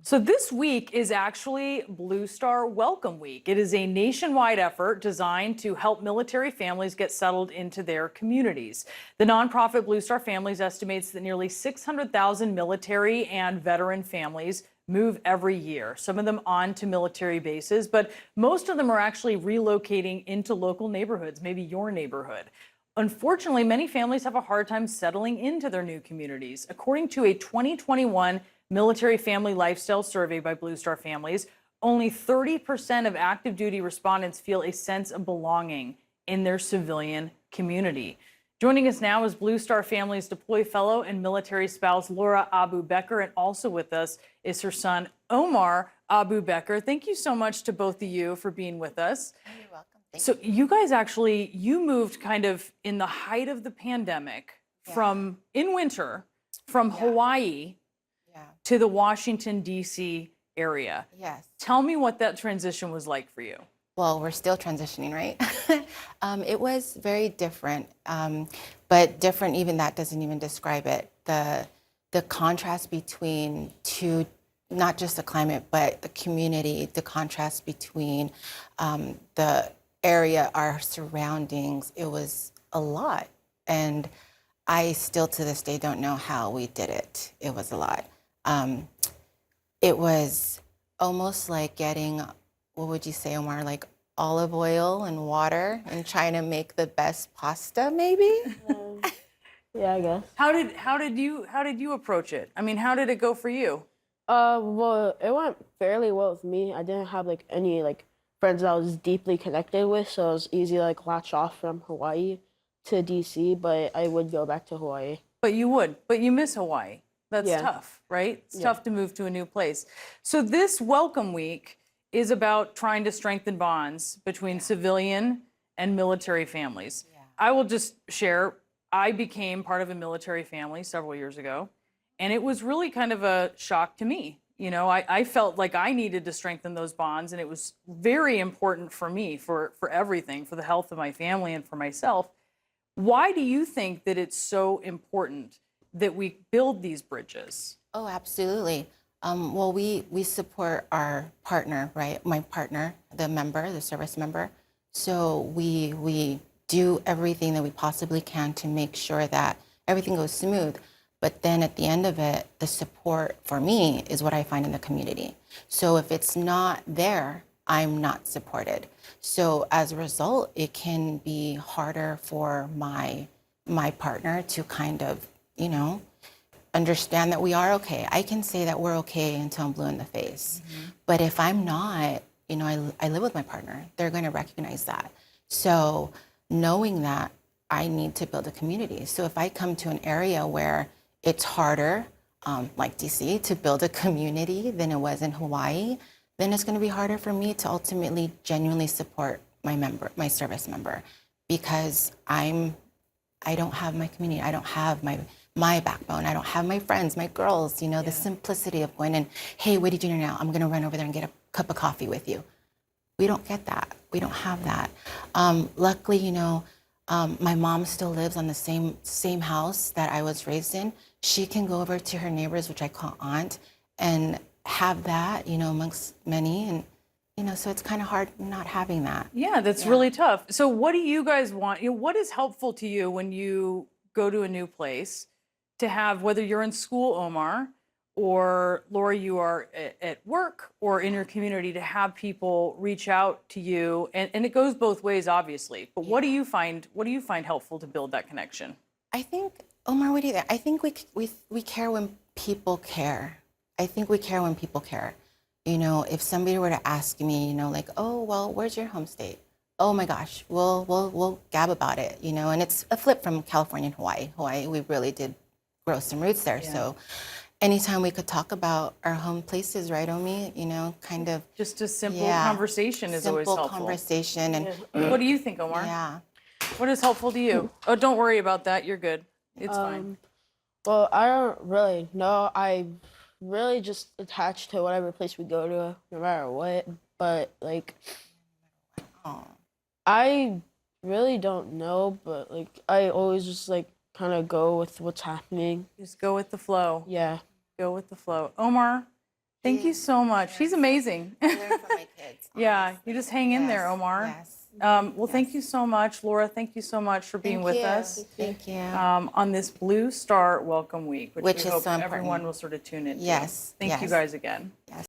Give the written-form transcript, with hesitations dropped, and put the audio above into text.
So this week is actually Blue Star Welcome Week. It is a nationwide effort designed to help military families get settled into their communities. The nonprofit Blue Star Families estimates that nearly 600,000 military and veteran families move every year, some of them on to military bases, but most of them are actually relocating into local neighborhoods, maybe your neighborhood. Unfortunately, many families have a hard time settling into their new communities. According to a 2021 Military Family Lifestyle Survey by Blue Star Families, only 30% of active duty respondents feel a sense of belonging in their civilian community. Joining us now is Blue Star Families Deploy Fellow and military spouse Laura Abu Becker, and also with us is her son Omar Abu Becker. Thank you so much to both of you for being with us. You're welcome. So you guys actually, you moved kind of in the height of the pandemic from in winter from Hawaii to the Washington, D.C. area. Yes. Tell me what that transition was like for you. Well, we're still transitioning, right? It was very different, but different, even that doesn't even describe it. The contrast between two, not just the climate, but the community, the contrast between the area, our surroundings, it was a lot. And I still to this day don't know how we did it. It was a lot. It was almost like getting, what would you say, Omar, like olive oil and water and trying to make the best pasta, maybe? Yeah, I guess. How did you approach it? I mean, how did it go for you? Well, it went fairly well with me. I didn't have any friends that I was deeply connected with, so it was easy to latch off from Hawaii to DC, but I would go back to Hawaii. But you miss Hawaii. That's tough, right? It's tough to move to a new place. So this Welcome Week is about trying to strengthen bonds between civilian and military families. I will just share, I became part of a military family several years ago, and it was really kind of a shock to me. You know, I felt like I needed to strengthen those bonds, and it was very important for me, for everything, for the health of my family and for myself. Why do you think that it's so important that we build these bridges? Oh, absolutely. Well, we support our partner, right? My partner, the service member. So we do everything that we possibly can to make sure that everything goes smooth. But then at the end of it, the support for me is what I find in the community. So if it's not there, I'm not supported. So as a result, it can be harder for my partner to kind of, understand that we are okay. I can say that we're okay until I'm blue in the face. But if I'm not, I live with my partner, they're going to recognize that. So knowing that, I need to build a community. So if I come to an area where it's harder, like DC, to build a community than it was in Hawaii, then it's going to be harder for me to ultimately genuinely support my service member, because I don't have my community. I don't have my backbone. I don't have my friends, my girls, the simplicity of going and, hey, what are you doing now? I'm going to run over there and get a cup of coffee with you. We don't get that. We don't have that. Luckily, my mom still lives on the same house that I was raised in. She can go over to her neighbors, which I call aunt, and have that, amongst many. And, so it's kind of hard not having that. Yeah, that's really tough. So what do you guys want? What is helpful to you when you go to a new place to have, whether you're in school, Omar, or Laura, you are at work or in your community, to have people reach out to you? And it goes both ways, obviously. But what do you find helpful to build that connection? I think, Omar, what do you think? I think we care when people care. I think we care when people care. If somebody were to ask me, oh, well, where's your home state? Oh my gosh, we'll gab about it, and it's a flip from California and Hawaii. Hawaii, we really did grow some roots there. Yeah. So anytime we could talk about our home places, right, Omi, kind of. Just a simple conversation is always helpful. Simple conversation. And what do you think, Omar? Yeah. What is helpful to you? Oh, don't worry about that. You're good. It's fine. Well, I don't really know. I really just attached to whatever place we go to, no matter what. But I really don't know. But I always just kind of go with what's happening. Just go with the flow. Yeah. Go with the flow. Omar, Thank you so much. She's amazing. I learn from my kids. Yeah, honestly. you just hang in there, Yes, Omar. Yes. Well, thank you so much. Laura, thank you so much for being Thank with you. us Thank you. on this Blue Star Welcome Week, which Which we is hope so everyone important. will sort of tune into. Yes, Thank you yes. guys again. Yes.